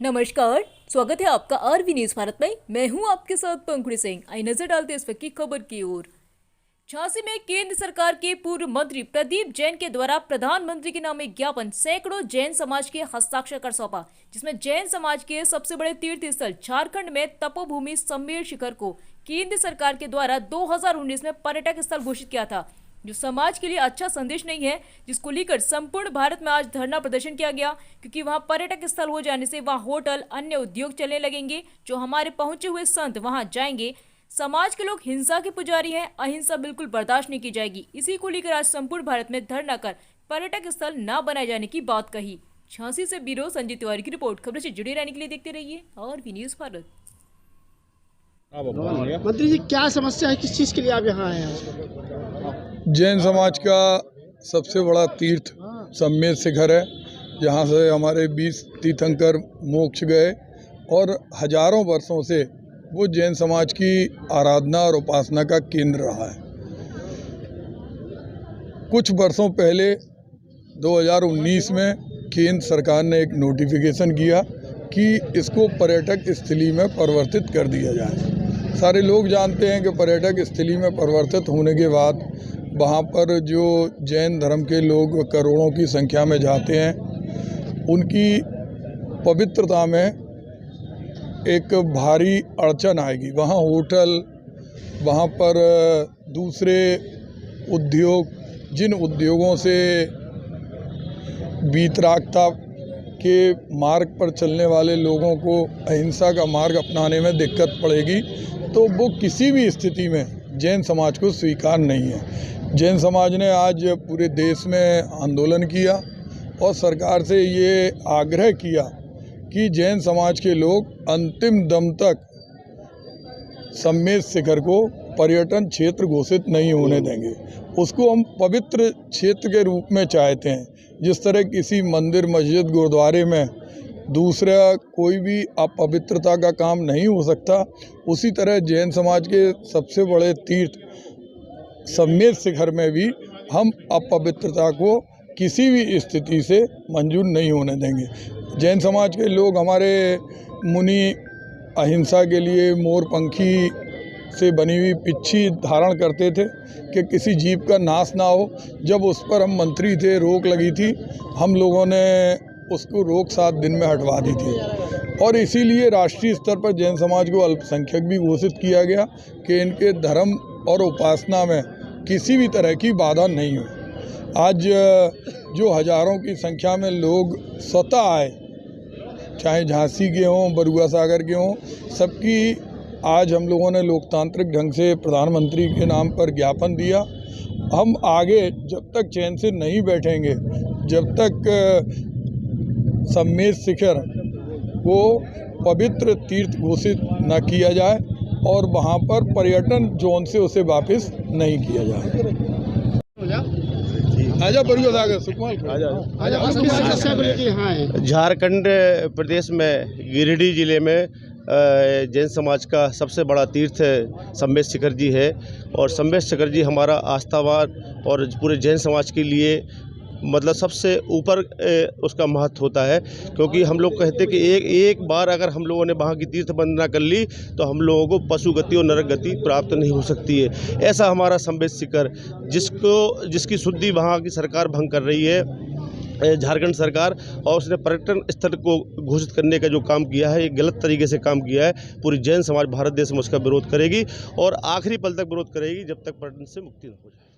नमस्कार, स्वागत है आपका आरवी न्यूज भारत में। मैं हूं आपके साथ पंकुड़ी सिंह। आई नजर डालते इस वक्त की खबर की ओर। झांसी में केंद्र सरकार के पूर्व मंत्री प्रदीप जैन के द्वारा प्रधानमंत्री के नाम एक ज्ञापन सैकड़ों जैन समाज के हस्ताक्षर कर सौंपा, जिसमें जैन समाज के सबसे बड़े तीर्थ स्थल झारखंड में तपोभूमि सम्मेर शिखर को केंद्र सरकार के द्वारा 2019 में पर्यटक स्थल घोषित किया था, जो समाज के लिए अच्छा संदेश नहीं है, जिसको लेकर संपूर्ण भारत में आज धरना प्रदर्शन किया गया। क्योंकि वहां पर्यटक स्थल हो जाने से वहां होटल, अन्य उद्योग चलने लगेंगे। जो हमारे पहुंचे हुए संत वहां जाएंगे। समाज के लोग हिंसा के पुजारी हैं, अहिंसा बिल्कुल बर्दाश्त नहीं की जाएगी। इसी को लेकर आज संपूर्ण भारत में धरना कर पर्यटक स्थल न बनाए जाने की बात कही। झांसी से ब्यूरो संजय तिवारी की रिपोर्ट। खबर से जुड़े रहने के लिए देखते रहिए आरवी न्यूज भारत। मंत्री जी, क्या समस्या है, किस चीज़ के लिए आप यहाँ आए हैं? जैन समाज का सबसे बड़ा तीर्थ सम्मेर शिखर है, जहाँ से हमारे 20 तीर्थंकर मोक्ष गए और हजारों वर्षों से वो जैन समाज की आराधना और उपासना का केंद्र रहा है। कुछ वर्षों पहले 2019 में केंद्र सरकार ने एक नोटिफिकेशन किया कि इसको पर्यटक स्थली में परिवर्तित कर दिया जाए। सारे लोग जानते हैं कि पर्यटक स्थली में परिवर्तित होने के बाद वहाँ पर जो जैन धर्म के लोग करोड़ों की संख्या में जाते हैं, उनकी पवित्रता में एक भारी अड़चन आएगी। वहाँ होटल, वहाँ पर दूसरे उद्योग, जिन उद्योगों से वीतरागता के मार्ग पर चलने वाले लोगों को अहिंसा का मार्ग अपनाने में दिक्कत पड़ेगी, तो वो किसी भी स्थिति में जैन समाज को स्वीकार नहीं है। जैन समाज ने आज पूरे देश में आंदोलन किया और सरकार से ये आग्रह किया कि जैन समाज के लोग अंतिम दम तक सम्मेर शिखर को पर्यटन क्षेत्र घोषित नहीं होने देंगे। उसको हम पवित्र क्षेत्र के रूप में चाहते हैं। जिस तरह किसी मंदिर, मस्जिद, गुरुद्वारे में दूसरा कोई भी अपवित्रता का काम नहीं हो सकता, उसी तरह जैन समाज के सबसे बड़े तीर्थ सम्मेर शिखर में भी हम अपवित्रता को किसी भी स्थिति से मंजूर नहीं होने देंगे। जैन समाज के लोग, हमारे मुनि अहिंसा के लिए मोरपंखी से बनी हुई पिच्छी धारण करते थे कि किसी जीव का नाश ना हो। जब उस पर हम मंत्री थे, रोक लगी थी, हम लोगों ने उसको रोक 7 दिन में हटवा दी थी। और इसीलिए राष्ट्रीय स्तर पर जैन समाज को अल्पसंख्यक भी घोषित किया गया कि इनके धर्म और उपासना में किसी भी तरह की बाधा नहीं हो। आज जो हजारों की संख्या में लोग स्वतः आए, चाहे झांसी के हों, बरुआ सागर के हों, सबकी आज हम लोगों ने लोकतांत्रिक ढंग से प्रधानमंत्री के नाम पर ज्ञापन दिया। हम आगे जब तक चैन से नहीं बैठेंगे, जब तक सम्मेर शिखर को पवित्र तीर्थ घोषित न किया जाए और वहाँ पर पर्यटन जोन से उसे वापस नहीं किया जाए। आजा बरुआ सागर, सुकमा झारखंड प्रदेश में गिरिडीह जिले में जैन समाज का सबसे बड़ा तीर्थ सम्मेर शिखर जी है। और सम्मेर शिखर जी हमारा आस्थावान और पूरे जैन समाज के लिए मतलब सबसे ऊपर उसका महत्व होता है। क्योंकि हम लोग कहते हैं कि एक बार अगर हम लोगों ने वहाँ की तीर्थ वंदना कर ली तो हम लोगों को पशु गति और नरक गति प्राप्त नहीं हो सकती है। ऐसा हमारा सम्मेर शिखर, जिसकी शुद्धि वहाँ की सरकार भंग कर रही है, झारखंड सरकार, और उसने पर्यटन स्थल को घोषित करने का जो काम किया है, ये गलत तरीके से काम किया है। पूरी जैन समाज भारत देश में उसका विरोध करेगी और आखिरी पल तक विरोध करेगी, जब तक पर्यटन से मुक्ति न हो जाए।